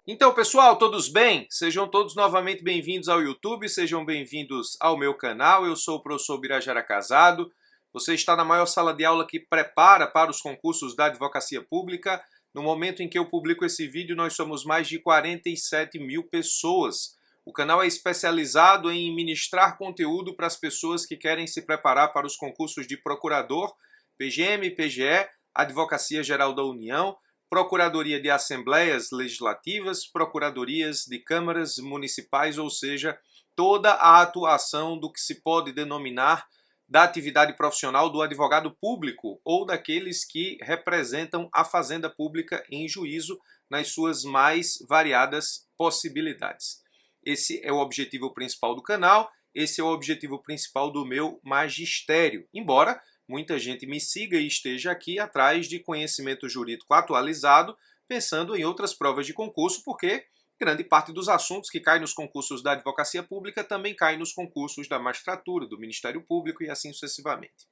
Então, pessoal, todos bem? Sejam todos novamente bem-vindos ao YouTube, sejam bem-vindos ao meu canal. Eu sou o professor Birajara Casado. Você está na maior sala de aula que prepara para os concursos da Advocacia Pública. No momento em que eu publico esse vídeo, nós somos mais de 47 mil pessoas. O canal é especializado em ministrar conteúdo para as pessoas que querem se preparar para os concursos de procurador, PGM, PGE, Advocacia Geral da União, Procuradoria de Assembleias Legislativas, Procuradorias de Câmaras Municipais, ou seja, toda a atuação do que se pode denominar da atividade profissional do advogado público ou daqueles que representam a fazenda pública em juízo nas suas mais variadas possibilidades. Esse é o objetivo principal do canal, esse é o objetivo principal do meu magistério, embora muita gente me siga e esteja aqui atrás de conhecimento jurídico atualizado, pensando em outras provas de concurso, porque grande parte dos assuntos que caem nos concursos da advocacia pública também caem nos concursos da magistratura, do Ministério Público e assim sucessivamente.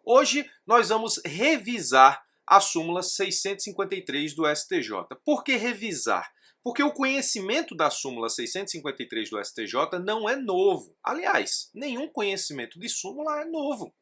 Hoje nós vamos revisar a súmula 653 do STJ. Por que revisar? Porque o conhecimento da súmula 653 do STJ não é novo. Aliás, nenhum conhecimento de súmula é novo.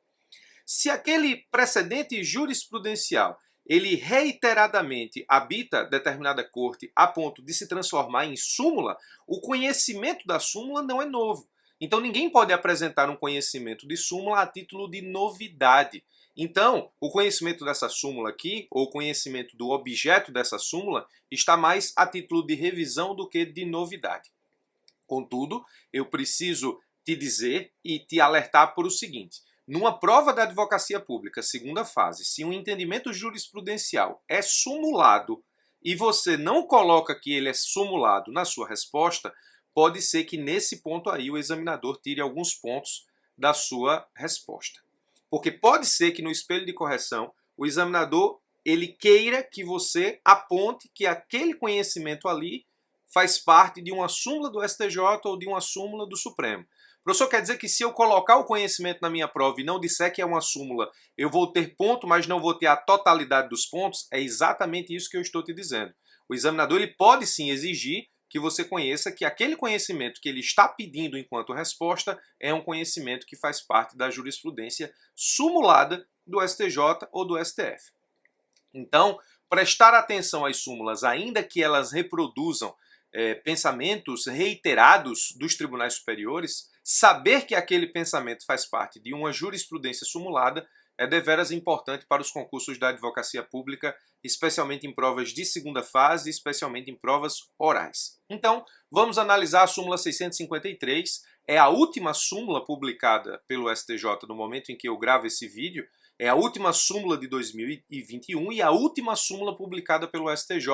Se aquele precedente jurisprudencial ele reiteradamente habita determinada corte a ponto de se transformar em súmula, o conhecimento da súmula não é novo. Então ninguém pode apresentar um conhecimento de súmula a título de novidade. Então, o conhecimento dessa súmula aqui, ou o conhecimento do objeto dessa súmula, está mais a título de revisão do que de novidade. Contudo, eu preciso te dizer e te alertar por o seguinte: numa prova da advocacia pública, segunda fase, se um entendimento jurisprudencial é sumulado e você não coloca que ele é sumulado na sua resposta, pode ser que nesse ponto aí o examinador tire alguns pontos da sua resposta. Porque pode ser que no espelho de correção o examinador ele queira que você aponte que aquele conhecimento ali faz parte de uma súmula do STJ ou de uma súmula do Supremo. Professor, quer dizer que se eu colocar o conhecimento na minha prova e não disser que é uma súmula, eu vou ter ponto, mas não vou ter a totalidade dos pontos? É exatamente isso que eu estou te dizendo. O examinador ele pode sim exigir que você conheça que aquele conhecimento que ele está pedindo enquanto resposta é um conhecimento que faz parte da jurisprudência sumulada do STJ ou do STF. Então, prestar atenção às súmulas, ainda que elas reproduzam pensamentos reiterados dos tribunais superiores, saber que aquele pensamento faz parte de uma jurisprudência sumulada é deveras importante para os concursos da advocacia pública, especialmente em provas de segunda fase, especialmente em provas orais. Então, vamos analisar a súmula 653, é a última súmula publicada pelo STJ no momento em que eu gravo esse vídeo, é a última súmula de 2021 e a última súmula publicada pelo STJ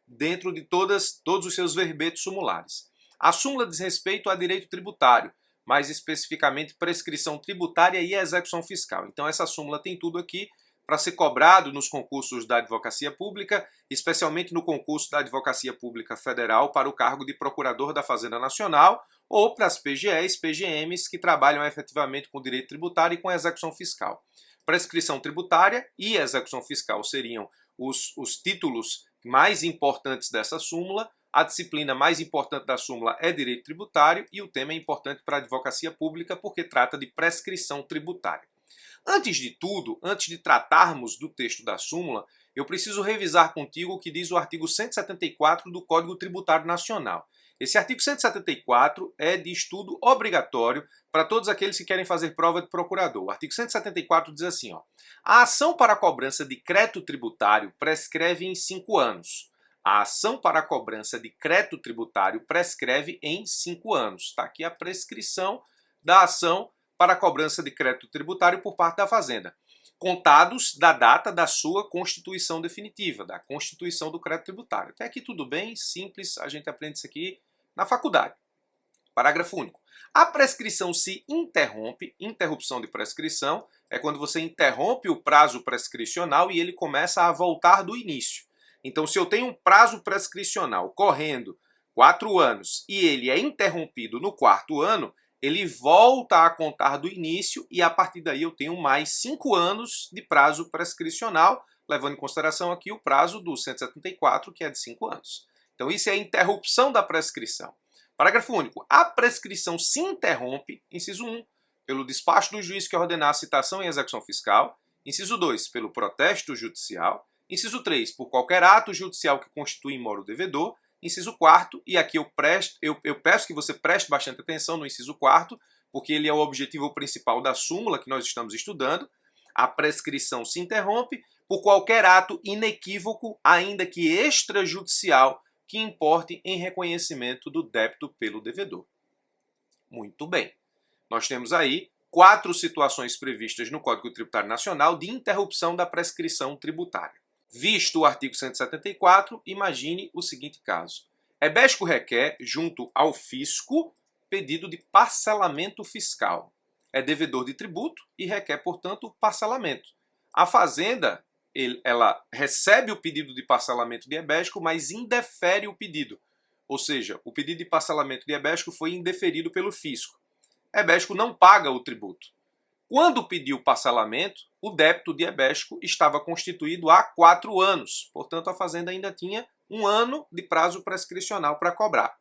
dentro de todos os seus verbetes sumulares. A súmula diz respeito a direito tributário, mais especificamente prescrição tributária e execução fiscal. Então essa súmula tem tudo aqui para ser cobrado nos concursos da advocacia pública, especialmente no concurso da advocacia pública federal para o cargo de procurador da Fazenda Nacional ou para as PGEs, PGMs que trabalham efetivamente com direito tributário e com execução fiscal. Prescrição tributária e execução fiscal seriam os títulos mais importantes dessa súmula. A disciplina mais importante da súmula é direito tributário e o tema é importante para a advocacia pública porque trata de prescrição tributária. Antes de tudo, antes de tratarmos do texto da súmula, eu preciso revisar contigo o que diz o artigo 174 do Código Tributário Nacional. Esse artigo 174 é de estudo obrigatório para todos aqueles que querem fazer prova de procurador. O artigo 174 diz assim, ó: a ação para a cobrança de crédito tributário prescreve em 5 anos. A ação para a cobrança de crédito tributário prescreve em 5 anos. Está aqui a prescrição da ação para a cobrança de crédito tributário por parte da Fazenda, contados da data da sua constituição definitiva, da constituição do crédito tributário. Até aqui tudo bem, simples, a gente aprende isso aqui na faculdade. Parágrafo único. A prescrição se interrompe, interrupção de prescrição, é quando você interrompe o prazo prescricional e ele começa a voltar do início. Então, se eu tenho um prazo prescricional correndo 4 anos e ele é interrompido no 4º ano, ele volta a contar do início e a partir daí eu tenho mais 5 anos de prazo prescricional, levando em consideração aqui o prazo do 174, que é de 5 anos. Então isso é a interrupção da prescrição. Parágrafo único. A prescrição se interrompe, inciso 1, pelo despacho do juiz que ordenar a citação e execução fiscal. Inciso 2, pelo protesto judicial. Inciso 3, por qualquer ato judicial que constitui moro devedor. Inciso 4, e aqui eu peço que você preste bastante atenção no inciso 4, porque ele é o objetivo principal da súmula que nós estamos estudando. A prescrição se interrompe por qualquer ato inequívoco, ainda que extrajudicial, que importe em reconhecimento do débito pelo devedor. Muito bem. Nós temos aí 4 situações previstas no Código Tributário Nacional de interrupção da prescrição tributária. Visto o artigo 174, imagine o seguinte caso. Ebesco requer, junto ao fisco, pedido de parcelamento fiscal. É devedor de tributo e requer, portanto, parcelamento. A Fazenda, ela recebe o pedido de parcelamento de Ebesco, mas indefere o pedido. Ou seja, o pedido de parcelamento de Ebesco foi indeferido pelo fisco. Ebesco não paga o tributo. Quando pediu parcelamento, o débito de Ebesco estava constituído há 4 anos. Portanto, a Fazenda ainda tinha 1 ano de prazo prescricional para cobrar.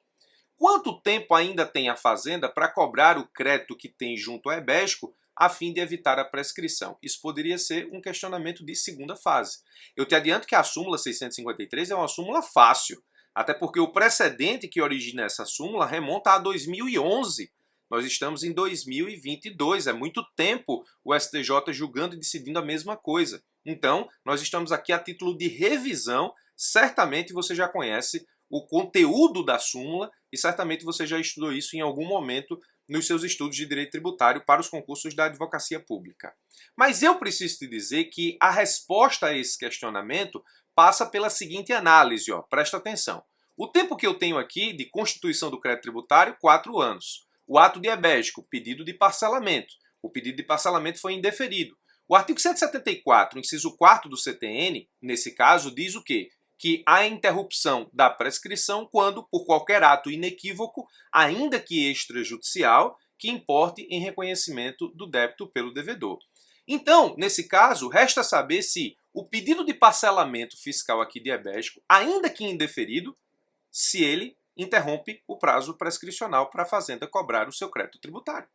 Quanto tempo ainda tem a Fazenda para cobrar o crédito que tem junto ao Ebesco a fim de evitar a prescrição? Isso poderia ser um questionamento de segunda fase. Eu te adianto que a súmula 653 é uma súmula fácil, até porque o precedente que origina essa súmula remonta a 2011. Nós estamos em 2022, é muito tempo o STJ julgando e decidindo a mesma coisa. Então, nós estamos aqui a título de revisão. Certamente você já conhece o conteúdo da súmula e certamente você já estudou isso em algum momento nos seus estudos de direito tributário para os concursos da advocacia pública. Mas eu preciso te dizer que a resposta a esse questionamento passa pela seguinte análise, presta atenção. O tempo que eu tenho aqui de constituição do crédito tributário, 4 anos. O ato de Ebesco, pedido de parcelamento. O pedido de parcelamento foi indeferido. O artigo 174, inciso 4 do CTN, nesse caso, diz o quê? Que há interrupção da prescrição quando, por qualquer ato inequívoco, ainda que extrajudicial, que importe em reconhecimento do débito pelo devedor. Então, nesse caso, resta saber se o pedido de parcelamento fiscal aqui de Ebesco, ainda que indeferido, se ele interrompe o prazo prescricional para a Fazenda cobrar o seu crédito tributário.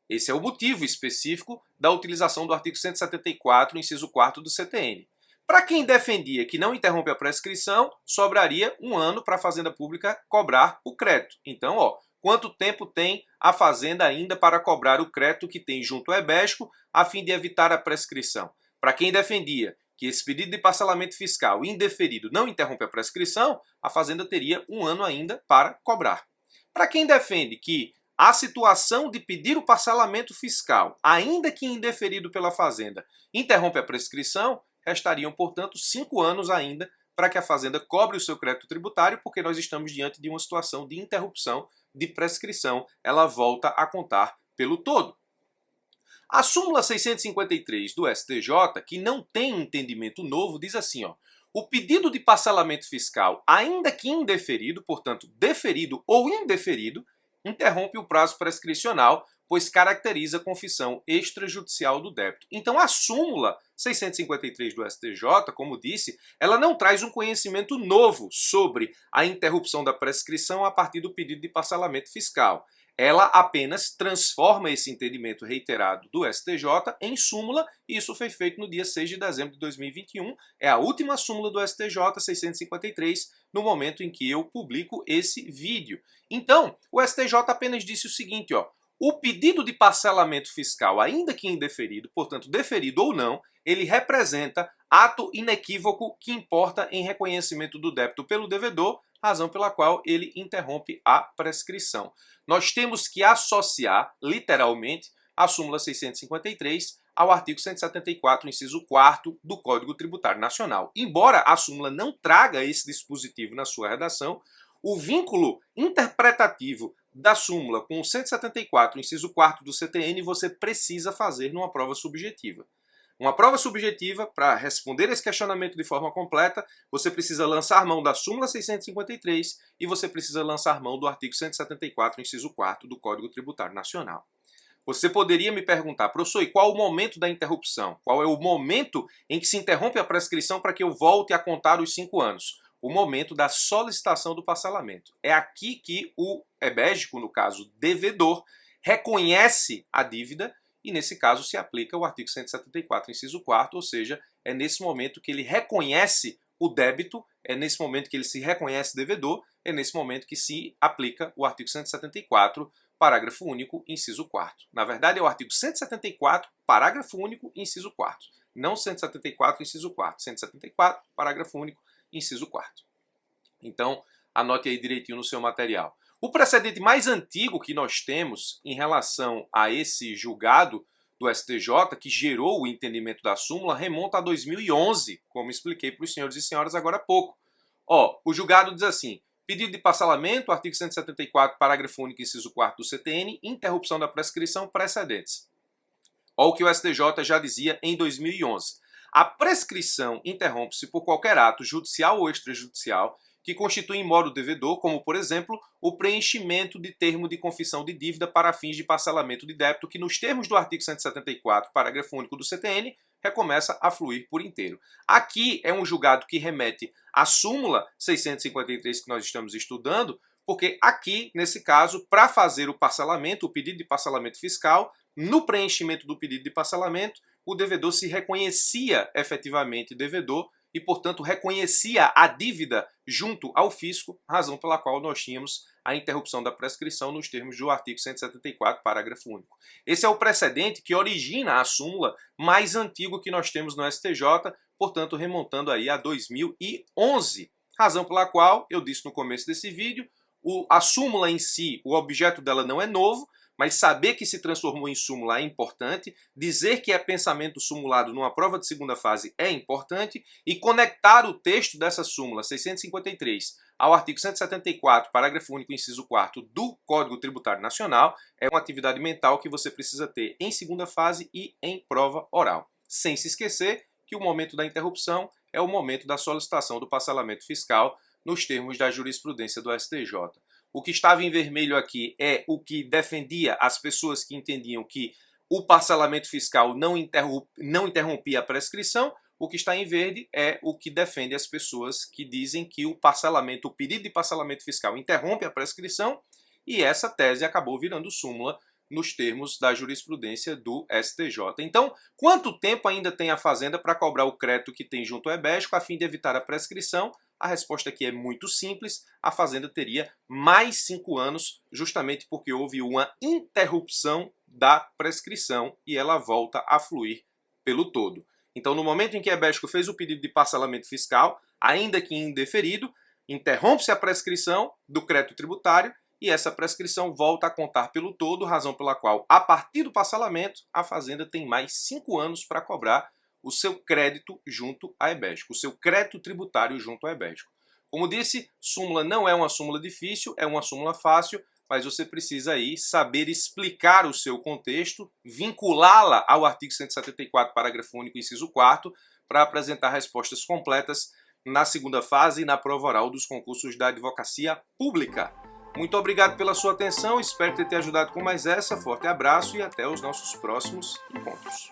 Esse é o motivo específico da utilização do artigo 174, inciso 4 do CTN. Para quem defendia que não interrompe a prescrição, sobraria 1 ano para a Fazenda Pública cobrar o crédito. Então, quanto tempo tem a Fazenda ainda para cobrar o crédito que tem junto ao Ebesco a fim de evitar a prescrição? Para quem defendia que esse pedido de parcelamento fiscal indeferido não interrompe a prescrição, a Fazenda teria 1 ano ainda para cobrar. Para quem defende que a situação de pedir o parcelamento fiscal, ainda que indeferido pela Fazenda, interrompe a prescrição, restariam, portanto, 5 anos ainda para que a Fazenda cobre o seu crédito tributário, porque nós estamos diante de uma situação de interrupção de prescrição. Ela volta a contar pelo todo. A súmula 653 do STJ, que não tem um entendimento novo, diz assim, o pedido de parcelamento fiscal, ainda que indeferido, portanto, deferido ou indeferido, interrompe o prazo prescricional, pois caracteriza a confissão extrajudicial do débito. Então, a súmula 653 do STJ, como disse, ela não traz um conhecimento novo sobre a interrupção da prescrição a partir do pedido de parcelamento fiscal. Ela apenas transforma esse entendimento reiterado do STJ em súmula, e isso foi feito no dia 6 de dezembro de 2021. É a última súmula do STJ 653, no momento em que eu publico esse vídeo. Então, o STJ apenas disse o seguinte, o pedido de parcelamento fiscal, ainda que indeferido, portanto deferido ou não, ele representa ato inequívoco que importa em reconhecimento do débito pelo devedor, razão pela qual ele interrompe a prescrição. Nós temos que associar, literalmente, a súmula 653 ao artigo 174, inciso 4º do Código Tributário Nacional. Embora a súmula não traga esse dispositivo na sua redação, o vínculo interpretativo da súmula com o 174, inciso 4º do CTN, você precisa fazer numa prova subjetiva. Uma prova subjetiva, para responder esse questionamento de forma completa, você precisa lançar mão da súmula 653 e você precisa lançar mão do artigo 174, inciso 4º do Código Tributário Nacional. Você poderia me perguntar, professor, e qual o momento da interrupção? Qual é o momento em que se interrompe a prescrição para que eu volte a contar os 5 anos? o momento da solicitação do parcelamento. É aqui que o ebégico, no caso devedor, reconhece a dívida e, nesse caso, se aplica o artigo 174, inciso 4º, ou seja, é nesse momento que ele reconhece o débito, é nesse momento que ele se reconhece devedor, é nesse momento que se aplica o artigo 174, parágrafo único, inciso 4º. Na verdade, é o artigo 174, parágrafo único, inciso 4º. Não 174, inciso 4º. 174, parágrafo único, inciso 4º. Então, anote aí direitinho no seu material. O precedente mais antigo que nós temos em relação a esse julgado do STJ, que gerou o entendimento da súmula, remonta a 2011, como expliquei para os senhores e senhoras agora há pouco. O julgado diz assim: pedido de parcelamento, artigo 174, parágrafo único, inciso 4º do CTN, interrupção da prescrição, precedentes. O que o STJ já dizia em 2011. A prescrição interrompe-se por qualquer ato judicial ou extrajudicial que constitui em modo devedor, como, por exemplo, o preenchimento de termo de confissão de dívida para fins de parcelamento de débito, que nos termos do artigo 174, parágrafo único do CTN, recomeça a fluir por inteiro. Aqui é um julgado que remete à súmula 653 que nós estamos estudando, porque aqui, nesse caso, para fazer o parcelamento, o pedido de parcelamento fiscal, no preenchimento do pedido de parcelamento, o devedor se reconhecia efetivamente devedor e, portanto, reconhecia a dívida junto ao fisco, razão pela qual nós tínhamos a interrupção da prescrição nos termos do artigo 174, parágrafo único. Esse é o precedente que origina a súmula mais antigo que nós temos no STJ, portanto, remontando aí a 2011. Razão pela qual, eu disse no começo desse vídeo, a súmula em si, o objeto dela não é novo, mas saber que se transformou em súmula é importante, dizer que é pensamento sumulado numa prova de segunda fase é importante, e conectar o texto dessa súmula 653 ao artigo 174, parágrafo único, inciso 4º do Código Tributário Nacional é uma atividade mental que você precisa ter em segunda fase e em prova oral. Sem se esquecer que o momento da interrupção é o momento da solicitação do parcelamento fiscal nos termos da jurisprudência do STJ. O que estava em vermelho aqui é o que defendia as pessoas que entendiam que o parcelamento fiscal não interrompia a prescrição. O que está em verde é o que defende as pessoas que dizem que o pedido de parcelamento fiscal interrompe a prescrição, e essa tese acabou virando súmula nos termos da jurisprudência do STJ. Então, quanto tempo ainda tem a Fazenda para cobrar o crédito que tem junto ao ebéstico a fim de evitar a prescrição? A resposta aqui é muito simples: a Fazenda teria mais 5 anos, justamente porque houve uma interrupção da prescrição e ela volta a fluir pelo todo. Então, no momento em que o ebéstico fez o pedido de parcelamento fiscal, ainda que indeferido, interrompe-se a prescrição do crédito tributário e essa prescrição volta a contar pelo todo, razão pela qual, a partir do parcelamento, a Fazenda tem mais 5 anos para cobrar o seu crédito junto à ebéstico, o seu crédito tributário junto à ebéstico. Como disse, súmula não é uma súmula difícil, é uma súmula fácil, mas você precisa aí saber explicar o seu contexto, vinculá-la ao artigo 174, parágrafo único, inciso 4º, para apresentar respostas completas na segunda fase e na prova oral dos concursos da advocacia pública. Muito obrigado pela sua atenção, espero ter te ajudado com mais essa. Forte abraço e até os nossos próximos encontros.